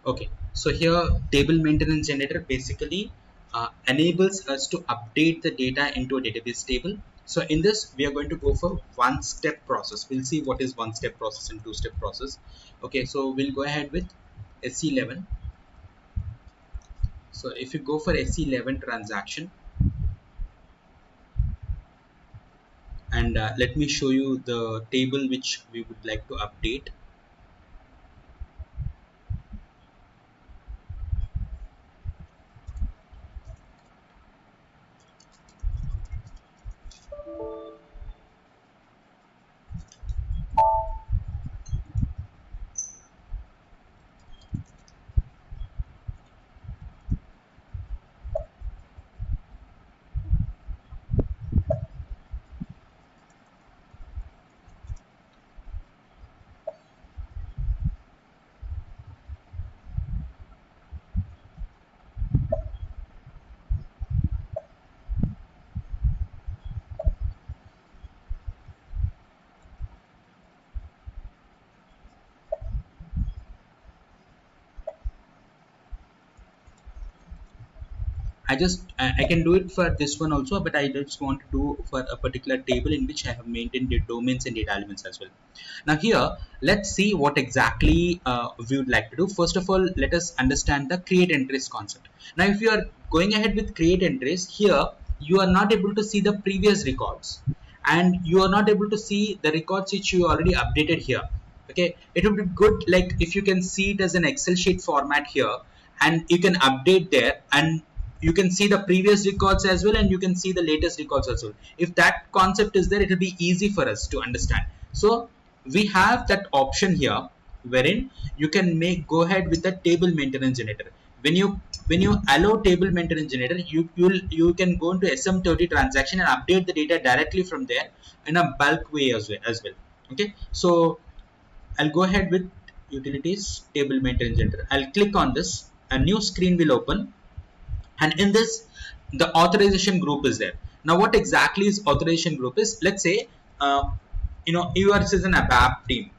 Okay, so here table maintenance generator basically enables us to update the data into a database table. So in this, we are going to go for one-step process. We'll see what is one-step process and two-step process. Okay, so we'll go ahead with SE11. So if you go for SE11 transaction, and let me show you the table which we would like to update. I can do it for this one also, but I just want to do for a particular table in which I have maintained the domains and data elements as well. Now here, let's see what exactly we would like to do. First of all, let us understand the create entries concept. Now if you are going ahead with create entries, here you are not able to see the previous records, and you are not able to see the records which you already updated here. Okay, it would be good like if you can see it as an Excel sheet format here, and you can update there, and you can see the previous records as well, and you can see the latest records as well. If that concept is there, it will be easy for us to understand. So we have that option here wherein you can make go ahead with the table maintenance generator. When you allow table maintenance generator, you can go into SM30 transaction and update the data directly from there in a bulk way as well. Okay, so I'll go ahead with utilities table maintenance generator. I'll click on this, a new screen will open, and in this the authorization group is there. Now what exactly is authorization group is, let's say you are as an ABAP team,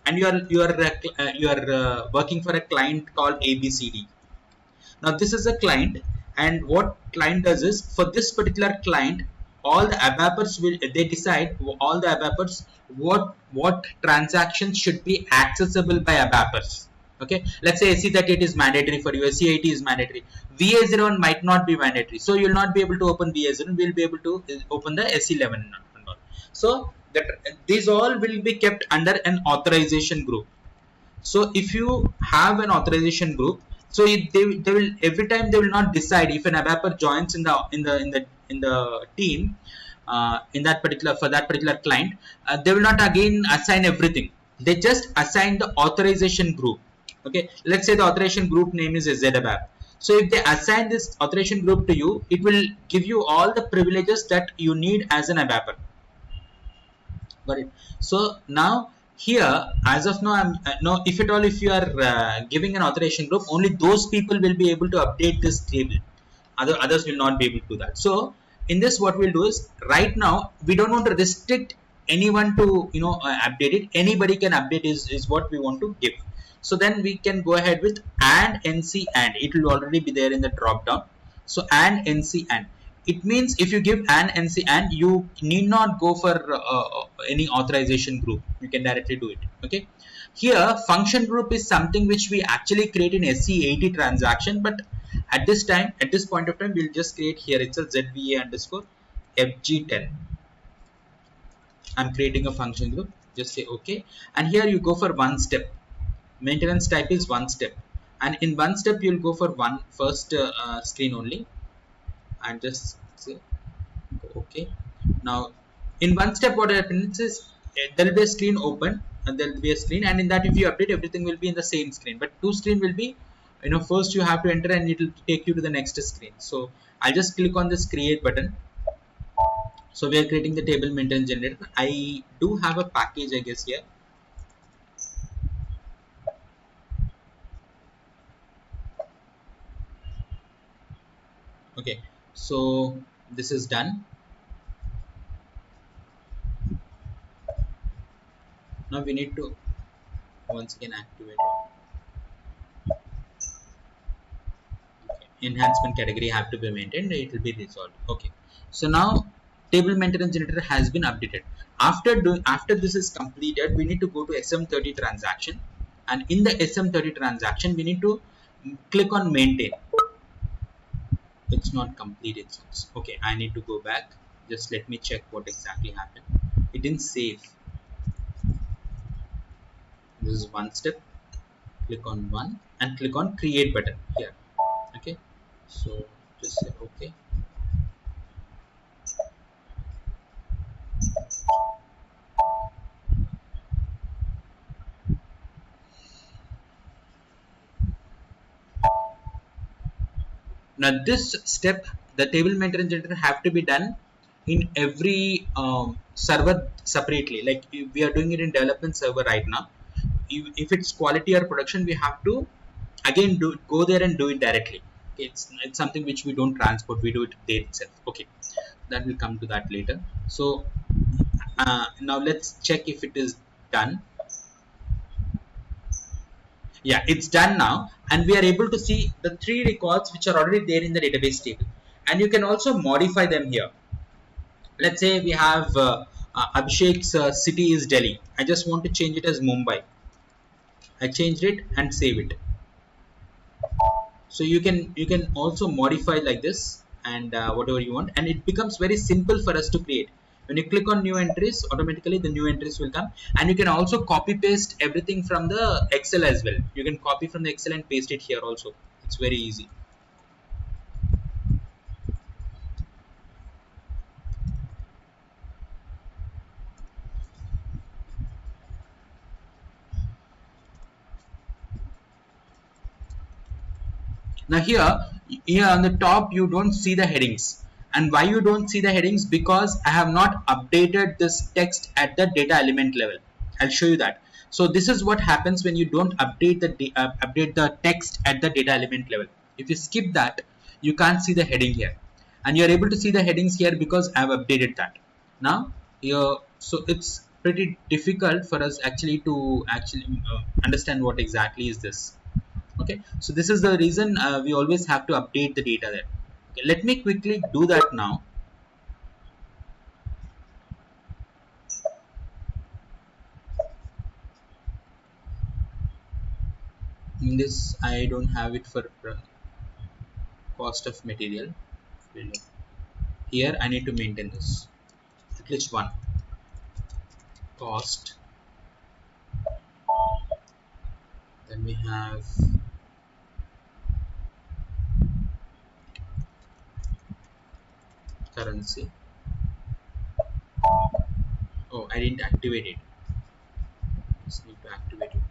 and you are working for a client called ABCD. Now this is a client, and what client does is, for this particular client, all the ABAPers will they decide all the ABAPers what transactions should be accessible by ABAPers. Okay, let's say SE38 is mandatory for you, SE80 is mandatory, VA01 might not be mandatory, so you'll not be able to open VA01, we'll be able to open the SE11 and all. So that these all will be kept under an authorization group. So if you have an authorization group, so they will every time they will not decide if an ABAPer joins in the team, in that particular for that particular client, they will not again assign everything. They just assign the authorization group. Okay, let's say the authorization group name is ZABAP. So if they assign this authorization group to you, it will give you all the privileges that you need as an ABAPer. Got it. So now here, as of now, I'm no, if at all, if you are giving an authorization group, only those people will be able to update this table. Others will not be able to do that. So in this, what we'll do is, right now we don't want to restrict anyone to update it. Anybody can update is what we want to give. So then we can go ahead with and nc, and it will already be there in the drop down. So and nc, and it means if you give an nc, and you need not go for any authorization group, you can directly do it. Okay, here function group is something which we actually create in SC80 transaction, but at this time, at this point of time, we'll just create here itself ZVA underscore FG10. I'm creating a function group, just say okay, and here you go for one step. Maintenance type is one step, and in one step you'll go for one first screen only, and just say okay. Now in one step, what happens is, there will be a screen open, and there will be a screen, and in that, if you update, everything will be in the same screen, but two screen will be, first you have to enter, and it will take you to the next screen. So I'll just click on this create button. So we are creating the table maintenance generator. I do have a package, I guess, here. Okay, so this is done. Now we need to once again activate it. enhancement category have to be maintained, it will be resolved. Okay, so now table maintenance generator has been updated. After this is completed, we need to go to SM30 transaction, and in the SM30 transaction we need to click on maintain. It's not complete, it seems. Okay, I need to go back. Just let me check what exactly happened. It didn't save. This is one step. Click on one and click on create button here. Okay, so just say okay. Now this step, the table maintenance generator have to be done in every server separately. Like if we are doing it in development server right now, if it's quality or production, we have to again go there and do it directly. It's something which we don't transport, we do it there itself. Okay, that will come to that later. So now let's check if it is done. Yeah, it's done now, and we are able to see the three records which are already there in the database table, and you can also modify them here. Let's say we have Abhishek's city is Delhi. I just want to change it as Mumbai. I changed it and save it. So you can also modify like this, and whatever you want, and it becomes very simple for us to create. When you click on new entries, automatically the new entries will come, and you can also copy paste everything from the Excel as well. You can copy from the Excel and paste it here also. It's very easy. Now here on the top you don't see the headings, and why you don't see the headings? Because I have not updated this text at the data element level. I'll show you that. So this is what happens when you don't update the text at the data element level. If you skip that, you can't see the heading here, and you are able to see the headings here because I have updated that. Now here, so it's pretty difficult for us actually to understand what exactly is this. Okay, so this is the reason we always have to update the data there. Okay, let me quickly do that now. In this I don't have it for cost of material. Here I need to maintain this, at least one cost. Then we have currency. Oh, I didn't activate it. Just need to activate it.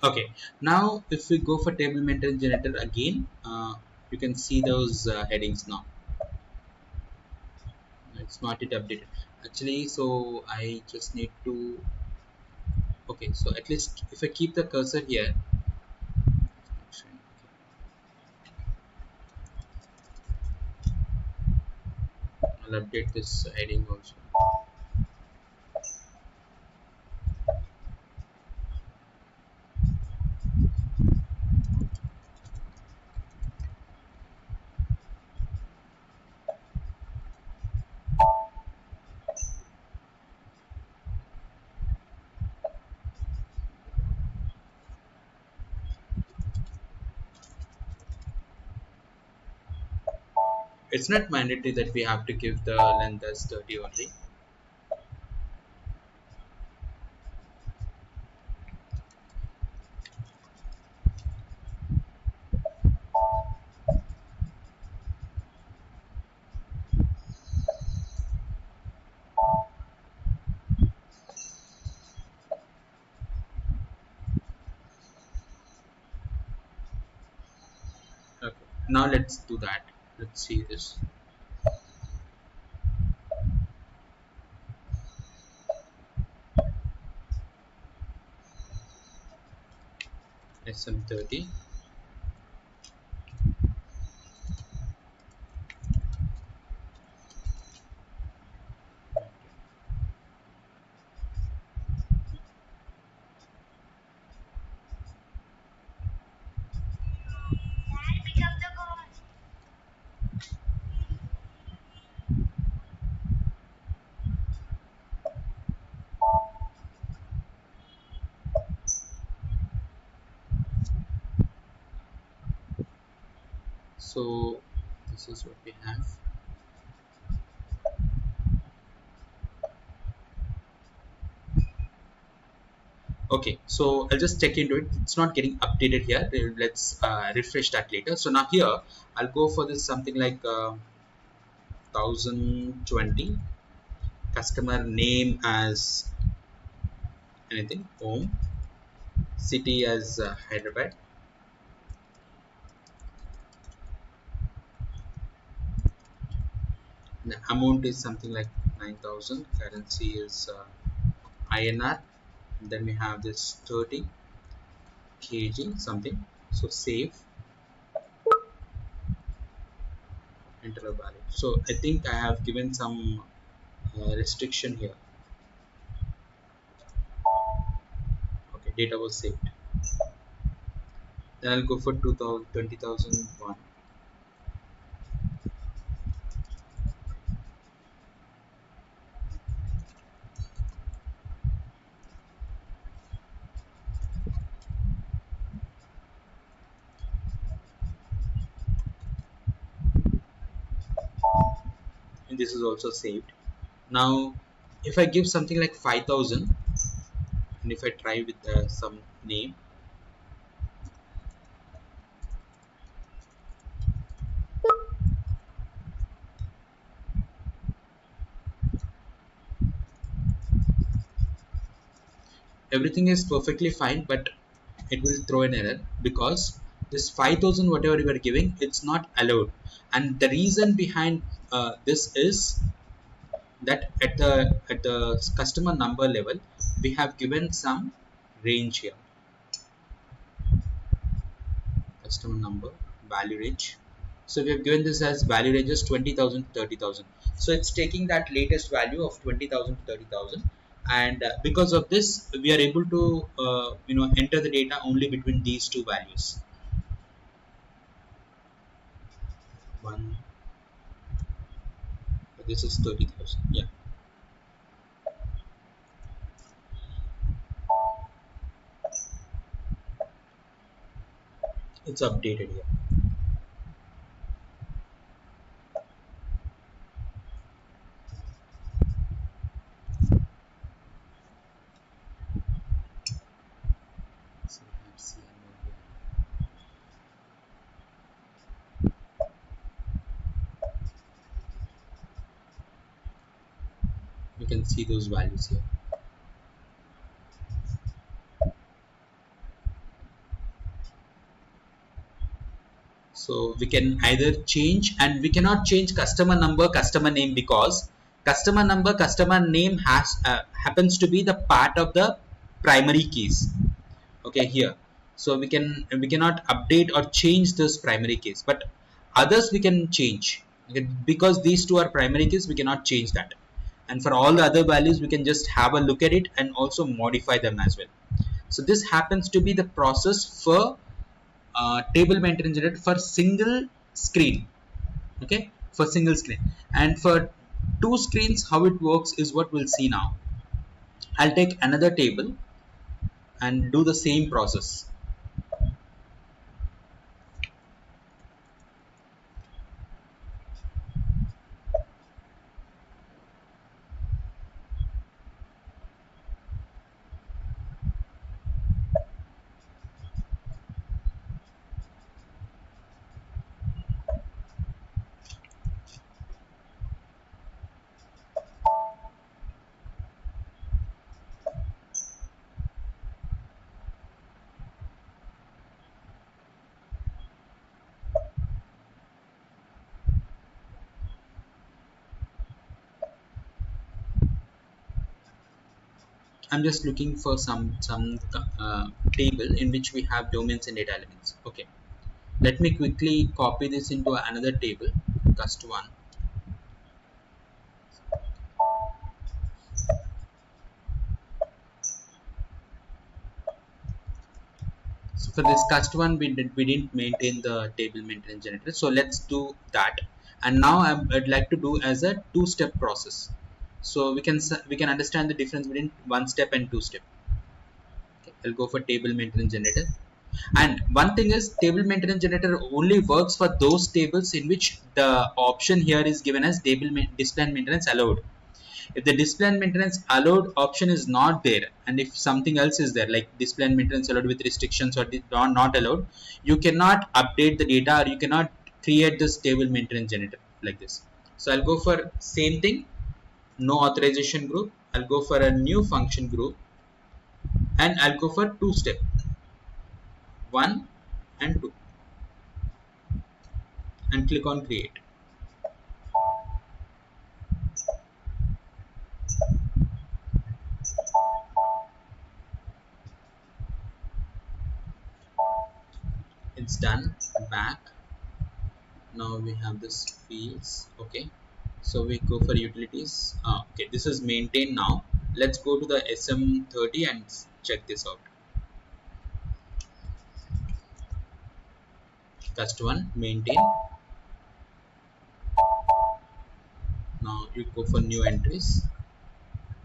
Okay, now if we go for table maintenance generator again, you can see those headings now. It's not yet updated actually, so I just need to. Okay, so at least if I keep the cursor here, I'll update this heading also. It's not mandatory that we have to give the length as 30 only. Now let's do that. Let's see this. SM30. So this is what we have. Okay, so I'll just check into it. It's not getting updated here. Let's refresh that later. So now here I'll go for this something like 1020. Customer name as anything, home. City as Hyderabad. The amount is something like 9,000. Currency is INR. Then we have this 30 kg something. So save, enter a value. So I think I have given some restriction here. Okay, data was saved. Then I'll go for 2000, 20,001. And this is also saved. Now, if I give something like 5,000, and if I try with some name, everything is perfectly fine, but it will throw an error because this 5,000 whatever you are giving, it's not allowed. And the reason behind this is that at the customer number level, we have given some range here. Customer number, value range. So we have given this as value range as 20,000 to 30,000. So it's taking that latest value of 20,000 to 30,000, and because of this, we are able to enter the data only between these two values. One, this is 30,000. Yeah, it's updated here. So we have CMO here. You can see those values here. So we can either change, and we cannot change customer number, customer name, because customer number, customer name has happens to be the part of the primary keys. Okay, here. So we cannot update or change this primary keys, but others we can change. Okay, because these two are primary keys, we cannot change that. And for all the other values, we can just have a look at it and also modify them as well. So this happens to be the process for table maintenance generator for single screen. Okay, for single screen. And for two screens, how it works is what we'll see now. I'll take another table and do the same process. I'm just looking for table in which we have domains and data elements. Okay, let me quickly copy this into another table, cust one. So for this cust one, we didn't maintain the table maintenance generator. So let's do that. And now I'd like to do as a two-step process. So we can understand the difference between one step and two step. Okay, I'll go for table maintenance generator. And one thing is, table maintenance generator only works for those tables in which the option here is given as display and maintenance allowed. If the display and maintenance allowed option is not there, and if something else is there like display and maintenance allowed with restrictions or not allowed, you cannot update the data or you cannot create this table maintenance generator like this. So I'll go for same thing, no authorization group. I'll go for a new function group and I'll go for two step, one and two, and click on create. It's done. Back. Now we have this fields. Okay, so we go for utilities. Okay, this is maintained. Now let's go to the SM30 and check this out. Cust one maintain. Now you go for new entries,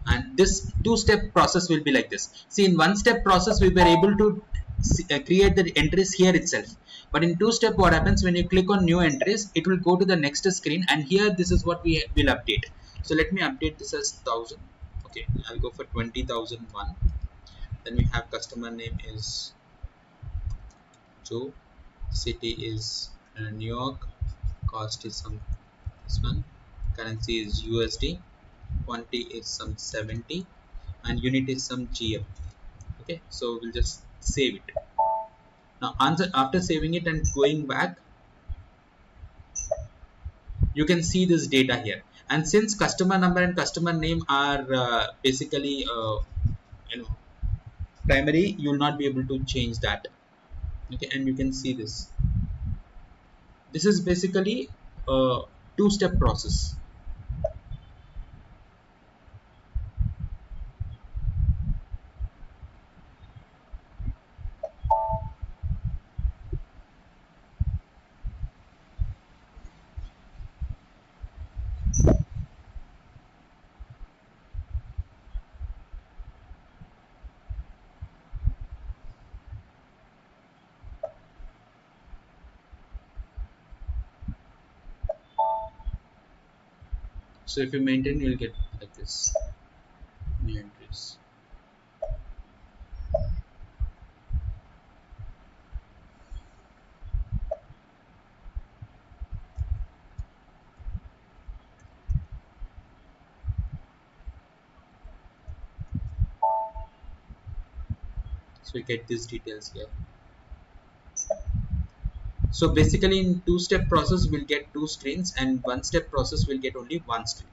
and this two-step process will be like this. See, in one-step process we were able to create the entries here itself, but in two-step what happens, when you click on new entries, it will go to the next screen, and here this is what we will update. So let me update this as 1000. Okay, I'll go for 20,001. Then we have customer name is Joe, city is New York, cost is some this one, currency is USD, quantity is some 70, and unit is some GM. Okay, so we'll just save it. Now after saving it and going back, you can see this data here. And since customer number and customer name are basically you know primary, you will not be able to change that. Okay, and you can see this. This is basically a two-step process. So if you maintain, you'll get like this new entries. So we get these details here. So basically in two-step process we'll get two screens, and one-step process will get only one screen.